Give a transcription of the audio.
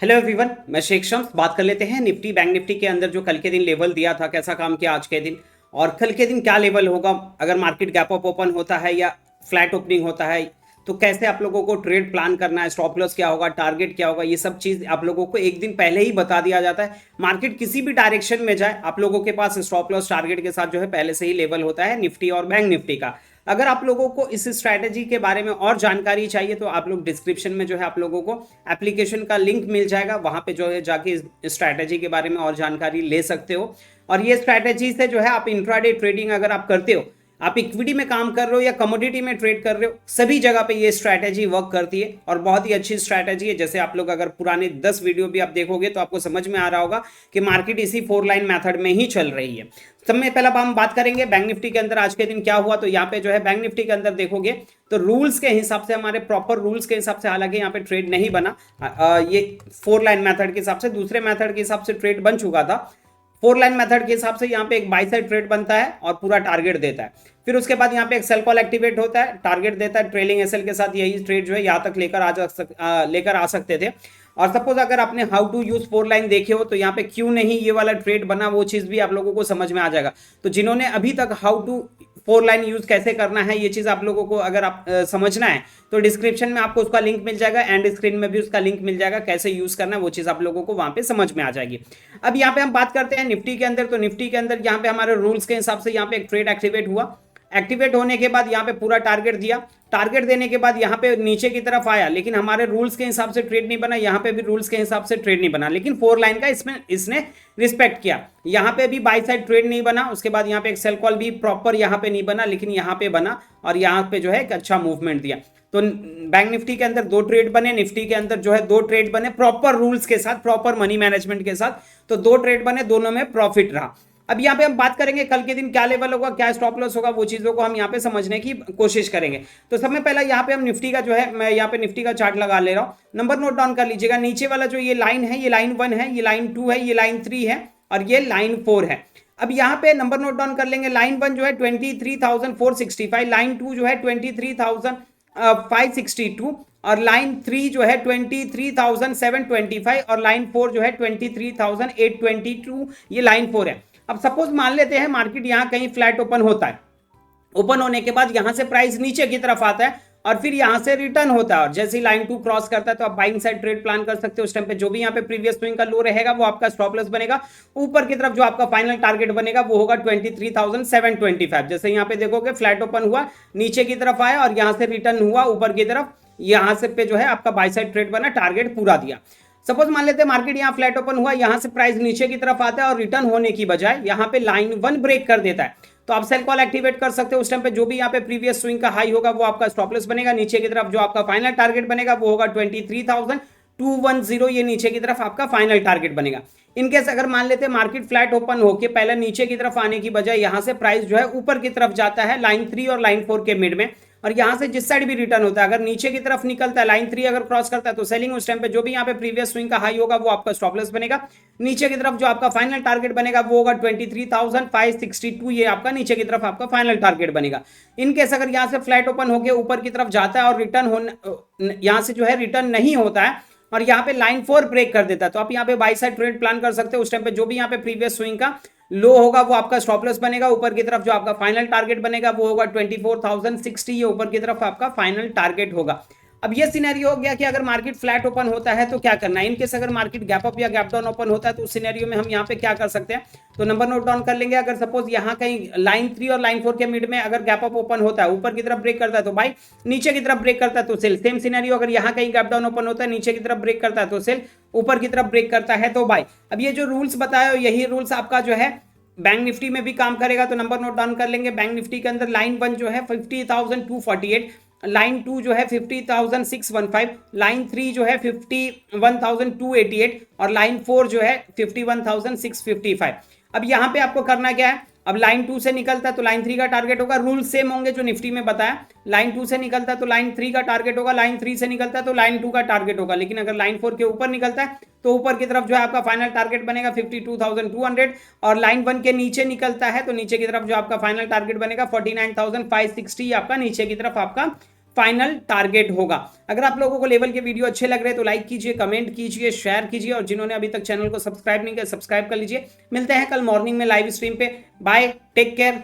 Hello everyone, मैं शेख शम्स बात कर लेते हैं निफ्टी बैंक निफ्टी के अंदर जो कल के दिन लेवल दिया था, कैसा काम किया आज के दिन और कल के दिन क्या लेवल होगा। अगर मार्केट गैप अप ओपन होता है या फ्लैट ओपनिंग होता है तो कैसे आप लोगों को ट्रेड प्लान करना है, स्टॉप लॉस क्या होगा, टारगेट क्या होगा, ये सब चीज आप लोगों को एक दिन पहले ही बता दिया जाता है। मार्केट किसी भी डायरेक्शन में जाए आप लोगों के पास स्टॉप लॉस टारगेट के साथ जो है पहले से ही लेवल होता है निफ्टी और बैंक निफ्टी का। अगर आप लोगों को इस स्ट्रैटेजी के बारे में और जानकारी चाहिए तो आप लोग डिस्क्रिप्शन में जो है आप लोगों को एप्लीकेशन का लिंक मिल जाएगा, वहां पे जो है जाके इस स्ट्रैटेजी के बारे में और जानकारी ले सकते हो। और ये स्ट्रैटेजी से जो है आप इंट्राडे ट्रेडिंग अगर आप करते हो, आप इक्विटी में काम कर रहे हो या कमोडिटी में ट्रेड कर रहे हो, सभी जगह पे ये स्ट्रैटेजी वर्क करती है और बहुत ही अच्छी स्ट्रैटेजी है। जैसे आप लोग अगर पुराने 10 वीडियो भी आप देखोगे तो आपको समझ में आ रहा होगा कि मार्केट इसी 4 लाइन मेथड में ही चल रही है। सब में पहला हम बात करेंगे बैंक निफ्टी के अंदर आज के दिन क्या हुआ। तो यहाँ पे जो है बैंक निफ्टी के अंदर देखोगे तो रूल्स के हिसाब से, हमारे प्रॉपर रूल्स के हिसाब से, हालांकि यहाँ पे ट्रेड नहीं बना, ये 4 लाइन मेथड के हिसाब से, दूसरे मेथड के हिसाब से ट्रेड बन चुका था। 4 लाइन मेथड के हिसाब से यहाँ पे एक बाई साइड ट्रेड बनता है और पूरा टारगेट देता है। फिर उसके बाद यहाँ पे एक सेल कॉल एक्टिवेट होता है, टारगेट देता है ट्रेलिंग एसएल के साथ। यही ट्रेड जो है यहाँ तक लेकर आ सकते थे। और सपोज अगर आपने हाउ टू यूज 4 लाइन देखे हो तो यहाँ पे क्यों नहीं ये वाला ट्रेड बना, वो चीज भी आप लोगों को समझ में आ जाएगा। तो जिन्होंने अभी तक हाउ टू 4 लाइन यूज कैसे करना है ये चीज आप लोगों को अगर आप समझना है तो डिस्क्रिप्शन में आपको उसका लिंक मिल जाएगा, एंड स्क्रीन में भी उसका लिंक मिल जाएगा, कैसे यूज करना है वो चीज आप लोगों को वहां पे समझ में आ जाएगी। अब यहाँ पे हम बात करते हैं निफ्टी के अंदर। तो निफ्टी के अंदर यहाँ पे हमारे रूल्स के हिसाब से यहाँ पे एक ट्रेड एक्टिवेट हुआ। एक्टिवेट होने के बाद यहाँ पे पूरा टारगेट दिया, टारगेट देने के बाद यहाँ पे नीचे की तरफ आया, लेकिन हमारे रूल्स के हिसाब से ट्रेड नहीं बना। यहाँ पे भी रूल्स के हिसाब से ट्रेड नहीं बना, लेकिन 4 लाइन का इसने रिस्पेक्ट किया। यहाँ पे भी बाई साइड ट्रेड नहीं बना। उसके बाद यहाँ पे एक सेल कॉल भी प्रॉपर यहाँ पे नहीं बना, लेकिन यहाँ पे बना और यहाँ पे जो है एक अच्छा मूवमेंट दिया। तो बैंक निफ्टी के अंदर 2 ट्रेड बने, निफ्टी के अंदर जो है 2 ट्रेड बने प्रॉपर रूल्स के साथ, प्रॉपर मनी मैनेजमेंट के साथ। तो 2 ट्रेड बने, दोनों में प्रॉफिट रहा। अब यहाँ पे हम बात करेंगे कल के दिन क्या लेवल होगा, क्या स्टॉप लॉस होगा, वो चीजों को हम यहाँ पे समझने की कोशिश करेंगे। तो सबसे पहला यहाँ पे हम निफ्टी का जो है, मैं यहाँ पे निफ्टी का चार्ट लगा ले रहा हूँ। नंबर नोट डाउन कर लीजिएगा। नीचे वाला जो ये लाइन है, ये लाइन 1 है, ये लाइन 2 है, ये लाइन 3 है और ये लाइन 4 है। अब यहाँ पे नंबर नोट डाउन कर लेंगे। लाइन 1 जो है 23,465, लाइन 2 जो है 23,562 और लाइन 3 जो है 23,725 और लाइन 4 जो है 23,822, ये लाइन 4 है। अब सपोज मान लेते हैं मार्केट यहां कहीं फ्लैट ओपन होता है, ओपन होने के बाद यहां से प्राइस नीचे की तरफ आता है और फिर यहां से रिटर्न होता है और जैसे ही लाइन 2 क्रॉस करता है तो आप बाइंग साइड ट्रेड प्लान कर सकते हो। उस टाइम पे जो भी यहां पे प्रीवियस स्विंग का लो रहेगा वो आपका स्टॉप लॉस बनेगा। ऊपर की तरफ जो आपका फाइनल टारगेट बनेगा वो होगा 23,725। जैसे यहां पे देखोगे फ्लैट ओपन हुआ, नीचे की तरफ आया और यहां से रिटर्न हुआ ऊपर की तरफ, यहां से पे जो है आपका बाई साइड ट्रेड बना, टारगेट पूरा दिया। सपोज मान लेते हैं मार्केट यहाँ फ्लैट ओपन हुआ, यहां से प्राइस नीचे की तरफ आता है और रिटर्न होने की बजाय यहाँ पे लाइन 1 ब्रेक कर देता है, तो आप सेल कॉल एक्टिवेट कर सकते हो। उस टाइम पे जो भी यहाँ पे प्रीवियस स्विंग का हाई होगा वो आपका स्टॉप लॉस बनेगा। नीचे की तरफ जो आपका फाइनल टारगेट बनेगा वो होगा 23,210, ये नीचे की तरफ आपका फाइनल टारगेट बनेगा। इनकेस अगर मान लेते हैं मार्केट फ्लैट ओपन होके पहले नीचे की तरफ आने की बजाय यहां से प्राइस जो है ऊपर की तरफ जाता है लाइन 3 और लाइन 4 के मिड में, और यहां से जिस साइड भी रिटर्न होता है अगर नीचे की तरफ निकलता है, लाइन 3 अगर क्रॉस करता है तो सेलिंग। उस टाइम पे जो भी यहाँ पे प्रीवियस स्विंग का हाई होगा वो आपका स्टॉप लॉस बनेगा। नीचे की तरफ जो आपका फाइनल टारगेट बनेगा वो होगा 23,562, ये आपका नीचे की तरफ आपका फाइनल टारगेट बनेगा। इनकेस अगर यहाँ से फ्लैट ओपन होकर ऊपर की तरफ जाता है और यहाँ से जो है रिटर्न नहीं होता है और यहाँ पे लाइन 4 ब्रेक कर देता है, तो आप यहाँ पे बाई साइड ट्रेड प्लान कर सकते हो। उस टाइम पे जो भी यहाँ पे प्रीवियस स्विंग का लो होगा वो आपका स्टॉप लॉस बनेगा। ऊपर की तरफ जो आपका फाइनल टारगेट बनेगा वो होगा 24,060, ये ऊपर की तरफ आपका फाइनल टारगेट होगा। अब ये सिनेरियो हो गया कि अगर मार्केट फ्लैट ओपन होता है तो क्या करना है। इनकेस अगर मार्केट गैप अप या गैप डाउन ओपन होता है तो उस सिनेरियो में हम यहाँ पे क्या कर सकते हैं, तो नंबर नोट डाउन कर लेंगे। अगर सपोज यहाँ कहीं लाइन 3 और लाइन 4 के मिड में अगर गैप अप ओपन होता है, ऊपर की तरफ ब्रेक करता है तो बाई, नीचे की तरफ ब्रेक करता है तो सेल। सेम सिनेरियो अगर यहाँ कहीं गैप डाउन ओपन होता है, नीचे की तरफ ब्रेक करता है तो सेल, ऊपर की तरफ ब्रेक करता है तो बाई। अब ये जो रूल्स बताया यही रूल्स आपका जो है बैंक निफ्टी में भी काम करेगा। तो नंबर नोट डाउन कर लेंगे। बैंक निफ्टी के अंदर लाइन 1 जो है 50,248, लाइन 2 जो है 50,615, लाइन 3 जो है 51,288 और लाइन 4 जो है 51,655। अब यहां पे आपको करना क्या है, अब लाइन 2 से निकलता है तो लाइन 3 का टारगेट होगा। रूल सेम होंगे जो निफ्टी में बताया, लाइन 2 से निकलता है तो लाइन 3 का टारगेट होगा, लाइन 3 से निकलता है तो लाइन 2 का टारगेट होगा। लेकिन अगर लाइन 4 के ऊपर निकलता है तो ऊपर की तरफ जो है आपका फाइनल टारगेट बनेगा 52,200 और लाइन 1 के नीचे निकलता है तो नीचे की तरफ जो आपका फाइनल टारगेट बनेगा 49,560, आपका नीचे की तरफ आपका फाइनल टारगेट होगा। अगर आप लोगों को लेवल के वीडियो अच्छे लग रहे हैं तो लाइक कीजिए, कमेंट कीजिए, शेयर कीजिए, और जिन्होंने अभी तक चैनल को सब्सक्राइब नहीं किया सब्सक्राइब कर लीजिए। मिलते हैं कल मॉर्निंग में लाइव स्ट्रीम पे। Bye, take care.